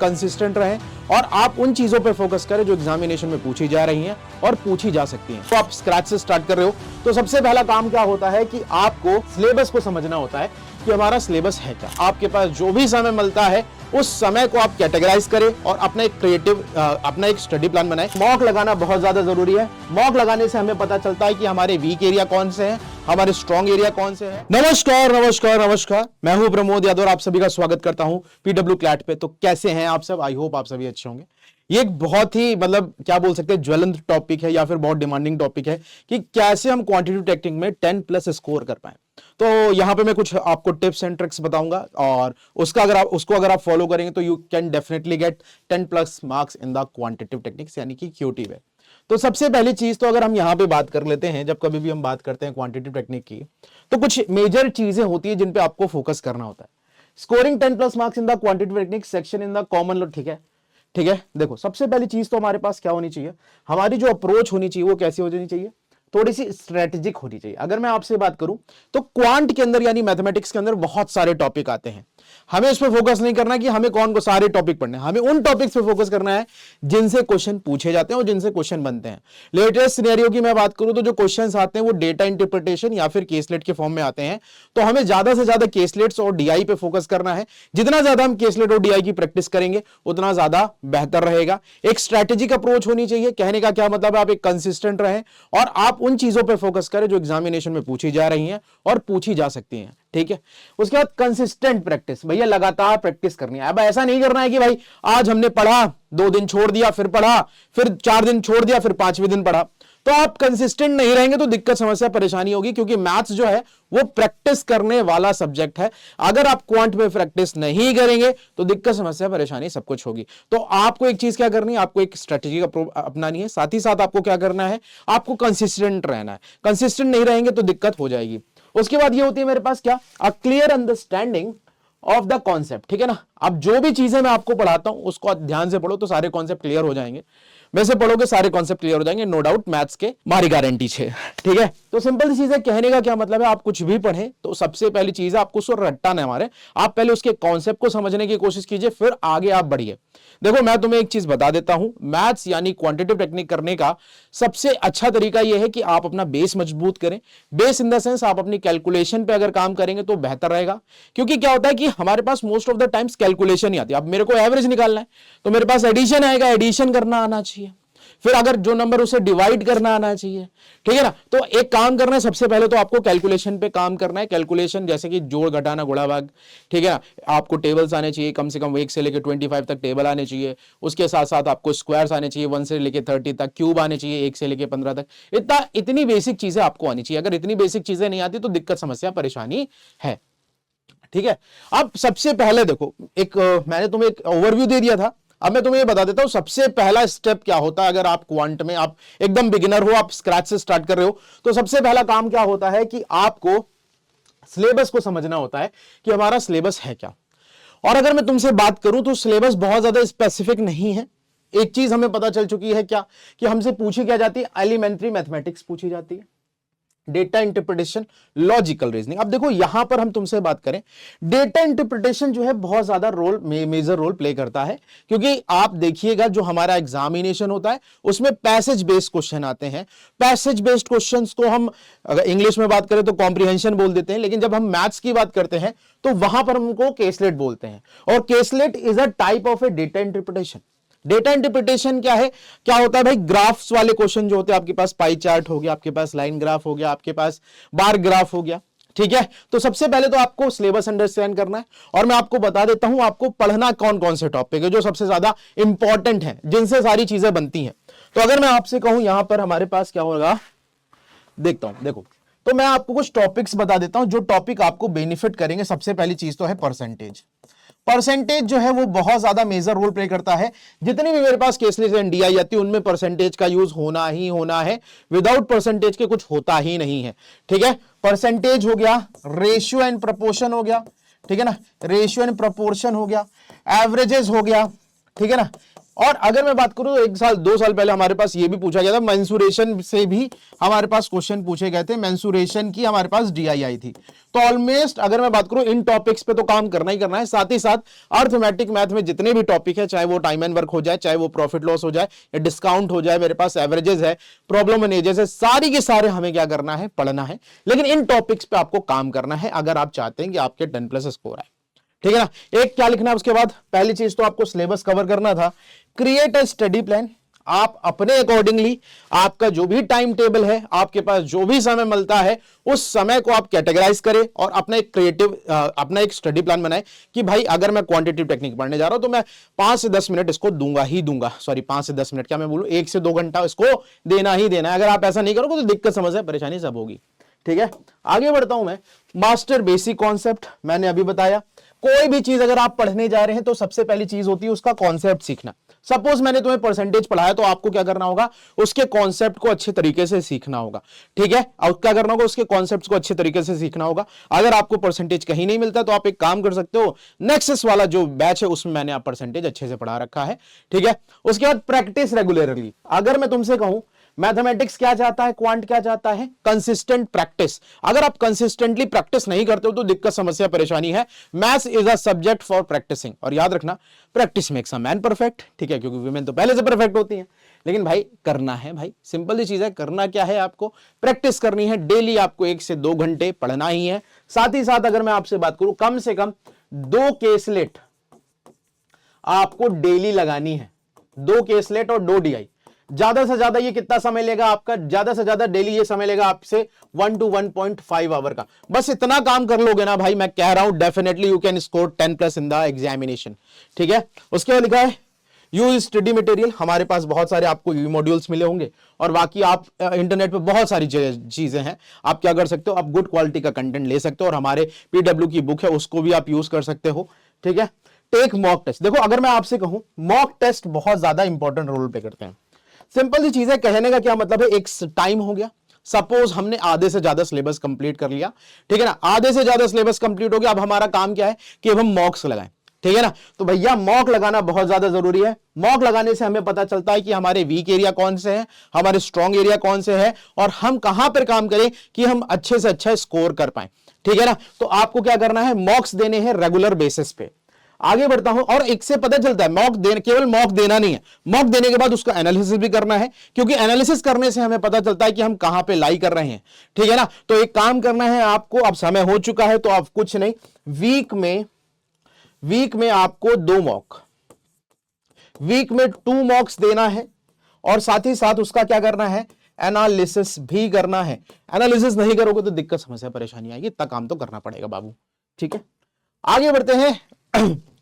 Consistent रहें और आप उन चीजों पे फोकस करें जो एग्जामिनेशन में पूछी जा रही हैं और पूछी जा सकती हैं। तो आप स्क्रैच से स्टार्ट कर रहे हो तो सबसे पहला काम क्या होता है कि आपको सिलेबस को समझना होता है कि हमारा सिलेबस है क्या। आपके पास जो भी समय मिलता है उस समय को आप कैटेगराइज करें और अपना एक क्रिएटिव अपना एक स्टडी प्लान बनाएं। मॉक लगाना बहुत ज्यादा जरूरी है। मॉक लगाने से हमें पता चलता है कि हमारे वीक एरिया कौन से हैं, हमारे स्ट्रॉन्ग एरिया कौन से हैं। नमस्कार नमस्कार नमस्कार, मैं हूं प्रमोद यादव और आप सभी का स्वागत करता हूं पीडब्ल्यू क्लैट पे। तो कैसे हैं आप सब? आई होप आप सभी अच्छे होंगे। ये एक बहुत ही क्या बोल सकते हैं ज्वलंत टॉपिक है या फिर बहुत डिमांडिंग टॉपिक है कि कैसे हम क्वांटिटेटिव टेक्निक में 10+ स्कोर कर पाए। तो यहां पे मैं कुछ आपको टिप्स एंड ट्रिक्स बताऊंगा और उसको अगर आप फॉलो करेंगे तो you can definitely get 10+ marks in the quantitative techniques यानी कि क्यूटी वे। तो सबसे पहली चीज तो अगर हम यहां पे बात कर लेते हैं, जब कभी भी हम बात करते हैं क्वांटिटेटिव टेक्निक की, तो कुछ मेजर चीजें होती है जिन पे आपको फोकस करना होता है। Scoring 10+ marks in the quantitative technique section in the common law. ठीक है, देखो सबसे पहली चीज तो हमारे पास क्या होनी चाहिए, हमारी जो अप्रोच होनी चाहिए वो कैसी होनी चाहिए, थोड़ी सी स्ट्रेटेजिक होनी चाहिए। अगर मैं आपसे बात करूं तो क्वांट के अंदर यानी मैथमेटिक्स के अंदर बहुत सारे टॉपिक आते हैं। हमें उस पर फोकस नहीं करना कि हमें कौन को सारे टॉपिक पढ़ने हैं, हमें उन टॉपिक्स पे फोकस करना है जिनसे क्वेश्चन पूछे जाते हैं और जिनसे क्वेश्चन बनते हैं। लेटेस्ट सिनेरियो की मैं बात करूं तो जो क्वेश्चंस आते हैं वो डेटा इंटरप्रिटेशन या फिर केसलेट के फॉर्म में आते हैं। तो हमें ज्यादा से ज्यादा केसलेट्स और डीआई पे फोकस करना है। जितना ज्यादा हम केसलेट और डीआई की प्रैक्टिस करेंगे उतना ज्यादा बेहतर रहेगा। एक स्ट्रेटेजिक अप्रोच होनी चाहिए। कहने का क्या मतलब है, आप एक कंसिस्टेंट रहें और आप उन चीजों पे फोकस करें जो एग्जामिनेशन में पूछी जा रही हैं और पूछी जा सकती हैं। ठीक है, उसके बाद कंसिस्टेंट प्रैक्टिस, भैया लगातार प्रैक्टिस करनी है। अब ऐसा नहीं करना है कि भाई आज हमने पढ़ा, 2 दिन छोड़ दिया, फिर पढ़ा, फिर 4 दिन छोड़ दिया, फिर 5वें दिन पढ़ा। तो आप कंसिस्टेंट नहीं रहेंगे तो दिक्कत, समस्या, परेशानी होगी, क्योंकि मैथ्स जो है वो प्रैक्टिस करने वाला सब्जेक्ट है। अगर आप क्वांट में प्रैक्टिस नहीं करेंगे तो दिक्कत, समस्या, परेशानी सब कुछ होगी। तो आपको एक चीज क्या करनी है, आपको एक स्ट्रेटेजी अपनानी है। साथ ही साथ आपको क्या करना है, आपको कंसिस्टेंट रहना है। कंसिस्टेंट नहीं रहेंगे तो दिक्कत हो जाएगी। उसके बाद ये होती है मेरे पास क्या, a clear understanding of the concept. ठीक है ना, अब जो भी चीजें मैं आपको पढ़ाता हूं उसको ध्यान से पढ़ो तो सारे कॉन्सेप्ट क्लियर हो जाएंगे। वैसे पढ़ोगे सारे कॉन्सेप्ट क्लियर हो जाएंगे, नो डाउट। मैथ्स के मारी गारंटी है। ठीक है, तो सिंपल सी चीज है। कहने का क्या मतलब है, आप कुछ भी पढ़ें तो सबसे पहली चीज है आपको उसको रट्टा न मारे। आप पहले उसके कॉन्सेप्ट को समझने की कोशिश कीजिए, फिर आगे आप बढ़िए। देखो मैं तुम्हें एक चीज बता देता हूं, मैथ्स यानी क्वांटिटेटिव टेक्निक करने का सबसे अच्छा तरीका यह है कि आप अपना बेस मजबूत करें। बेस इन द सेंस आप अपनी कैलकुलेशन पे अगर काम करेंगे तो बेहतर रहेगा। क्योंकि क्या होता है कि हमारे पास most of the times calculation ही आती है। अब मेरे को एवरेज निकालना है तो मेरे पास एडिशन आएगा, एडिशन करना आना चाहिए। फिर अगर जो नंबर उसे डिवाइड करना आना चाहिए। ठीक है ना, तो एक काम करना है, सबसे पहले तो आपको कैलकुलेशन पे काम करना है। कैलकुलेशन जैसे कि जोड़, घटाना, गुणा, भाग। ठीक है ना, आपको टेबल्स आने चाहिए, कम से कम 1 से लेकर 25 तक टेबल आने चाहिए। उसके साथ साथ आपको स्क्वायर्स आने चाहिए 1 से लेकर 30 तक, क्यूब आने चाहिए 1 से लेकर 15 तक। इतनी बेसिक चीजें आपको आनी चाहिए। अगर इतनी बेसिक चीजें नहीं आती तो दिक्कत, समस्या, परेशानी है। ठीक है, अब सबसे पहले देखो, मैंने तुम्हें एक ओवरव्यू दे दिया था। अब मैं तुम्हें ये बता देता हूं सबसे पहला स्टेप क्या होता है। अगर आप क्वांट में आप एकदम बिगिनर हो, आप स्क्रैच से स्टार्ट कर रहे हो, तो सबसे पहला काम क्या होता है कि आपको सिलेबस को समझना होता है कि हमारा सिलेबस है क्या। और अगर मैं तुमसे बात करूं तो सिलेबस बहुत ज्यादा स्पेसिफिक नहीं है। एक चीज हमें पता चल चुकी है क्या, कि हमसे पूछी क्या जाती है, एलिमेंट्री मैथमेटिक्स पूछी जाती है, डेटा इंटरप्रिटेशन, लॉजिकल रीजनिंग। अब देखो यहां पर हम तुमसे बात करें, डेटा इंटरप्रिटेशन जो है बहुत ज्यादा मेजर रोल प्ले करता है। क्योंकि आप देखिएगा जो हमारा एग्जामिनेशन होता है उसमें पैसेज बेस्ड क्वेश्चन आते हैं। पैसेज बेस्ड क्वेश्चंस को हम अगर इंग्लिश में बात करें तो कॉम्प्रिहेंशन बोल देते हैं, लेकिन जब हम मैथ्स की बात करते हैं तो वहां पर हमको केसलेट बोलते हैं। और caselet is a type of A data interpretation. Data interpretation क्या है, क्या होता है भाई, ग्राफ्स वाले क्वेश्चन जो होते हैं, आपके पास पाई चार्ट हो गया, आपके पास लाइन ग्राफ हो गया, आपके पास बार ग्राफ हो गया। ठीक है, तो सबसे पहले तो आपको सिलेबस अंडरस्टैंड करना है। और मैं आपको बता देता हूं आपको पढ़ना कौन कौन से टॉपिक है जो सबसे ज्यादा इंपॉर्टेंट है, जिनसे सारी चीजें बनती हैं। तो अगर मैं आपसे कहूं यहां पर हमारे पास क्या होगा, देखता हूं, देखो तो मैं आपको कुछ टॉपिक्स बता देता हूं जो टॉपिक आपको बेनिफिट करेंगे। सबसे पहली चीज तो है परसेंटेज। परसेंटेज जो है वो बहुत ज्यादा मेजर रोल प्ले करता है। जितनी भी मेरे पास केसलेस एंड डीआई आती है उनमें परसेंटेज का यूज होना ही होना है। विदाउट परसेंटेज के कुछ होता ही नहीं है। ठीक है, परसेंटेज हो गया, रेशियो एंड प्रपोर्शन हो गया। ठीक है ना, रेशियो एंड प्रपोर्शन हो गया, एवरेजेस हो गया। ठीक है ना, और अगर मैं बात करूं तो 1 साल 2 साल पहले हमारे पास ये भी पूछा गया था, मेंसुरेशन से भी हमारे पास क्वेश्चन पूछे गए थे, मेंसुरेशन की हमारे पास डीआई आई थी। तो ऑलमोस्ट अगर मैं बात करूं इन टॉपिक्स पे तो काम करना ही करना है, साथ ही साथ अर्थमेटिक मैथ में जितने भी टॉपिक है, चाहे वो टाइम एंड वर्क हो जाए, चाहे वो प्रॉफिट लॉस हो जाए, या डिस्काउंट हो जाए, मेरे पास एवरेजेस है, प्रॉब्लम एंड एजेस है, सारी के सारे हमें क्या करना है, पढ़ना है। लेकिन इन टॉपिक्स पे आपको काम करना है अगर आप चाहते हैं कि आपके 10+ स्कोर आए, ठीक है ना। एक क्या लिखना है उसके बाद, पहली चीज तो आपको सिलेबस कवर करना था। क्रिएट अ स्टडी प्लान, आप अपने अकॉर्डिंगली आपका जो भी टाइम टेबल है, आपके पास जो भी समय मिलता है, उस समय को आप कैटेगराइज करें और अपना एक क्रिएटिव अपना एक स्टडी प्लान बनाएं कि भाई अगर मैं क्वांटिटेटिव टेक्निक पढ़ने जा रहा हूं तो मैं 5 से 10 मिनट इसको दूंगा ही दूंगा, सॉरी 5 से 10 मिनट क्या मैं बोलूं, 1 से 2 घंटा इसको देना ही देना है। अगर आप ऐसा नहीं करोगे तो दिक्कत समस्या परेशानी सब होगी, ठीक है। आगे बढ़ता हूं मैं, मास्टर बेसिक कॉन्सेप्ट मैंने अभी बताया। कोई भी चीज अगर आप पढ़ने जा रहे हैं तो सबसे पहली चीज होती है उसका कॉन्सेप्ट सीखना। सपोज मैंने तुम्हें परसेंटेज पढ़ाया तो आपको क्या करना होगा, उसके कॉन्सेप्ट को अच्छे तरीके से सीखना होगा, ठीक है। और क्या करना होगा, उसके कॉन्सेप्ट्स को अच्छे तरीके से सीखना होगा। अगर आपको परसेंटेज कहीं नहीं मिलता तो आप एक काम कर सकते हो, नेक्स्ट वाला जो बैच है उसमें मैंने आप परसेंटेज अच्छे से पढ़ा रखा है, ठीक है। उसके बाद प्रैक्टिस रेगुलरली। अगर मैं तुमसे कहूं मैथमेटिक्स क्या चाहता है, क्वांट क्या चाहता है, कंसिस्टेंट प्रैक्टिस। अगर आप कंसिस्टेंटली प्रैक्टिस नहीं करते हो तो दिक्कत समस्या परेशानी है। Maths is a subject for practicing, और याद रखना practice makes a man perfect, ठीक है, क्योंकि वुमेन तो पहले से परफेक्ट होती हैं। लेकिन भाई करना है, भाई सिंपल सी चीज है, करना क्या है, आपको प्रैक्टिस करनी है। डेली आपको 1 से 2 घंटे पढ़ना ही है। साथ ही साथ अगर मैं आपसे बात करूं, कम से कम 2 केसलेट आपको डेली लगानी है, 2 केसलेट और 2 डीआई। ज्यादा से ज्यादा ये कितना समय लेगा आपका, ज्यादा से ज्यादा डेली ये समय लेगा आपसे 1 to 1.5 आवर का। बस इतना काम कर लोगे ना भाई, मैं कह रहा हूं definitely you can score 10+ in the examination, ठीक है। उसके बाद लिखा है यूज स्टडी मटेरियल। हमारे पास बहुत सारे आपको यू मॉड्यूल्स मिले होंगे और बाकी आप इंटरनेट पे बहुत सारी चीजें हैं। आप क्या कर सकते हो, आप गुड क्वालिटी का कंटेंट ले सकते हो और हमारे PW की बुक है उसको भी आप यूज कर सकते हो, ठीक है। Take mock test. देखो अगर मैं आपसे कहूं, मॉक टेस्ट बहुत ज्यादा इंपॉर्टेंट रोल प्ले करते हैं। सिंपल सी चीज है, कहने का क्या मतलब है, एक टाइम हो गया, सपोज हमने आधे से ज्यादा सिलेबस कंप्लीट कर लिया, ठीक है ना, आधे से ज्यादा सिलेबस कंप्लीट हो गया। अब हमारा काम क्या है कि अब हम मॉक्स लगाएं, ठीक है ना। तो भैया मॉक लगाना बहुत ज्यादा जरूरी है। मॉक लगाने से हमें पता चलता है कि हमारे वीक एरिया कौन से हैं, हमारे स्ट्रॉन्ग एरिया कौन से हैं, और हम कहां पर काम करें कि हम अच्छे से अच्छा स्कोर कर पाए, ठीक है ना। तो आपको क्या करना है, मॉक्स देने हैं रेगुलर बेसिस पे। आगे बढ़ता हूं, और एक से पता चलता है मॉक देने, केवल मॉक देना नहीं है, मॉक देने के बाद उसका एनालिसिस भी करना है, क्योंकि एनालिसिस करने से हमें पता चलता है कि हम कहां पे लाई कर रहे हैं, ठीक है ना। तो एक काम करना है आपको, अब समय हो चुका है तो आप कुछ नहीं, वीक में आपको 2 मॉक, वीक में 2 मॉक्स देना है, और साथ ही साथ उसका क्या करना है, एनालिसिस भी करना है। एनालिसिस नहीं करोगे तो दिक्कत समस्या परेशानी आएगी, इतना काम तो करना पड़ेगा बाबू, ठीक है। आगे बढ़ते हैं,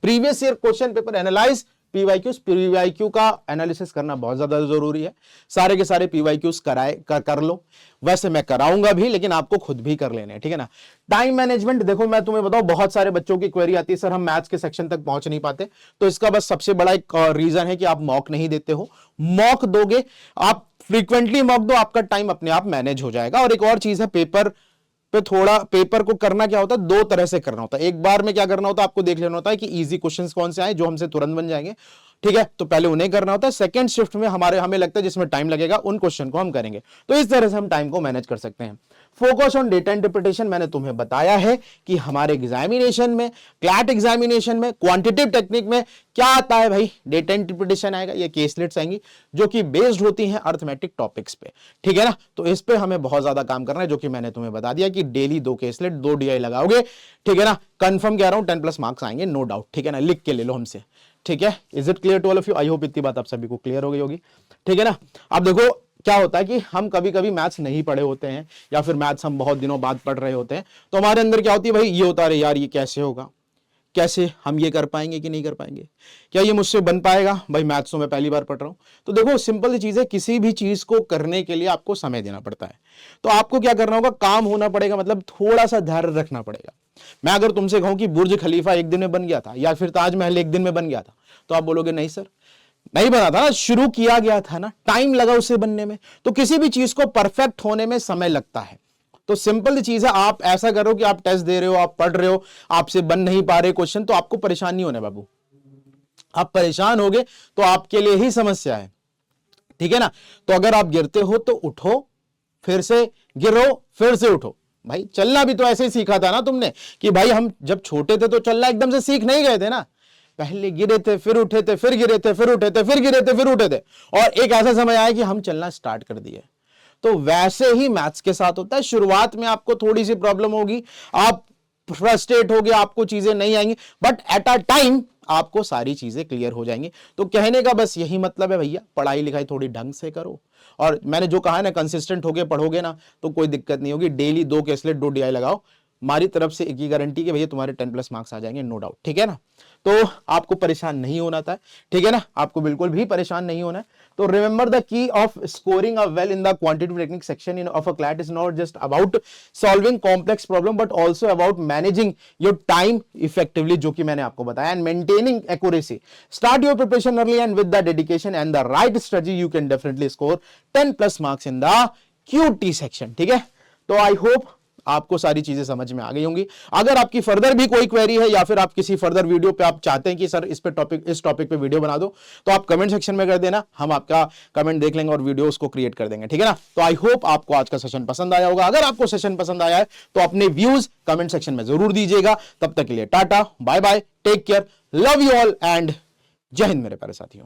previous year question paper analyse, PYQ का एनालिसिस करना बहुत ज्यादा जरूरी है। सारे के सारे पीवाईक्यूज कर लो, वैसे मैं कराऊंगा भी, लेकिन आपको खुद भी कर लेने हैं, ठीक है ना। टाइम मैनेजमेंट, देखो मैं तुम्हें बताऊं, बहुत सारे बच्चों की क्वेरी आती है, सर हम मैथ्स के सेक्शन तक पहुंच नहीं पाते। तो इसका बस सबसे बड़ा एक रीजन है कि आप मॉक नहीं देते हो। मॉक दोगे, आप फ्रीक्वेंटली मॉक दो, आपका टाइम अपने आप मैनेज हो जाएगा। और एक और चीज है, पेपर को करना क्या होता है, 2 तरह से करना होता है। एक बार में क्या करना होता है, आपको देख लेना होता है कि इजी क्वेश्चंस कौन से आए जो हमसे तुरंत बन जाएंगे, ठीक है, तो पहले उन्हें करना होता है। सेकंड शिफ्ट में हमें लगता है जिसमें टाइम लगेगा उन क्वेश्चन को हम करेंगे। तो इस तरह से हम टाइम को मैनेज कर सकते हैं। फोकस ऑन डेटा इंटरप्रिटेशन, मैंने तुम्हें बताया है कि हमारे एग्जामिनेशन में, क्लैट एग्जामिनेशन में, क्वांटिटेटिव टेक्निक में क्या आता है भाई, डेटा इंटरप्रिटेशन आएगा, ये केसलेट्स आएंगी जो कि बेस्ड होती हैं अर्थमेटिक टॉपिक्स पे, ठीक है ना। तो इस पे हमें बहुत ज्यादा काम करना है, जो कि मैंने तुम्हें बता दिया कि डेली 2 केसलेट 2 डीआई लगाओगे, ठीक है ना। कंफर्म कह रहा हूं 10+ मार्क्स आएंगे, नो डाउट, ठीक है ना, लिख के ले लो हमसे, ठीक है। Is it clear to all of you? I hope इतनी बात आप सभी को क्लियर हो गई होगी, ठीक है ना। अब देखो क्या होता है कि हम कभी कभी मैथ्स नहीं पढ़े होते हैं, या फिर मैथ्स हम बहुत दिनों बाद पढ़ रहे होते हैं, तो हमारे अंदर क्या होती है भाई, ये होता है यार ये कैसे होगा, कैसे हम ये कर पाएंगे कि नहीं कर पाएंगे, क्या ये मुझसे बन पाएगा, भाई मैथ्स तो मैं पहली बार पढ़ रहा हूं। तो देखो सिंपल सी चीज है, किसी भी चीज को करने के लिए आपको समय देना पड़ता है। तो आपको क्या करना होगा, काम होना पड़ेगा, मतलब थोड़ा सा धैर्य रखना पड़ेगा। मैं अगर तुमसे कहूं कि बुर्ज खलीफा 1 दिन में बन गया था, या फिर ताजमहल 1 दिन में बन गया था, तो आप बोलोगे नहीं सर, नहीं बना था ना, शुरू किया गया था ना, टाइम लगा उसे बनने में। तो किसी भी चीज को परफेक्ट होने में समय लगता है। तो सिंपल चीज है, आप ऐसा करो कि आप टेस्ट दे रहे हो, आप पढ़ रहे हो, आपसे बन नहीं पा रहे क्वेश्चन, तो आपको परेशानी होने बाबू, आप परेशान होगे तो आपके लिए ही समस्या है, ठीक है ना। तो अगर आप गिरते हो तो उठो, फिर से गिरो, फिर से उठो। भाई चलना भी तो ऐसे ही सीखा था ना तुमने, कि भाई हम जब छोटे थे तो चलना एकदम से सीख नहीं गए थे ना, पहले गिरे थे, फिर उठे थे, फिर गिरे थे, फिर उठे थे, फिर गिरे थे, फिर उठे थे, और एक ऐसा समय आया कि हम चलना स्टार्ट कर दिए। तो वैसे ही मैथ्स के साथ होता है, शुरुआत में आपको थोड़ी सी प्रॉब्लम होगी, आप फ्रस्ट्रेट होगे, आपको चीजें नहीं आएंगी, बट एट अ टाइम आपको सारी चीजें क्लियर हो जाएंगी। तो कहने का बस यही मतलब है भैया, पढ़ाई लिखाई थोड़ी ढंग से करो, और मैंने जो कहा है ना, कंसिस्टेंट होके पढ़ोगे ना तो कोई दिक्कत नहीं होगी। डेली 2 केसलेट 2 DI लगाओ, हमारी तरफ से एक ही गारंटी कि भैया तुम्हारे 10+ मार्क्स आ जाएंगे, नो डाउट, ठीक है ना। तो आपको परेशान नहीं होना था, ठीक है ना, आपको बिल्कुल भी परेशान नहीं होना है। तो remember the key of scoring a well in the quantitative technique section in of a CLAT is not just about solving complex problem but also about managing your time effectively, जो कि मैंने आपको बताया, and maintaining accuracy. Start your preparation early and with the dedication and the right strategy you can definitely score 10+ marks in the QT section, ठीक है। तो I hope आपको सारी चीजें समझ में आ गई होंगी। अगर आपकी फर्दर भी कोई क्वेरी है, या फिर आप किसी फर्दर वीडियो पे आप चाहते हैं कि सर इस टॉपिक पे वीडियो बना दो, तो आप कमेंट सेक्शन में कर देना, हम आपका कमेंट देख लेंगे और वीडियो उसको क्रिएट कर देंगे, ठीक है ना। तो आई होप आपको आज का सेशन पसंद आया होगा। अगर आपको सेशन पसंद आया है तो अपने व्यूज कमेंट सेक्शन में जरूर दीजिएगा। तब तक के लिए tata, bye bye, take care, love you all and Jai Hind मेरे प्यारे साथियों।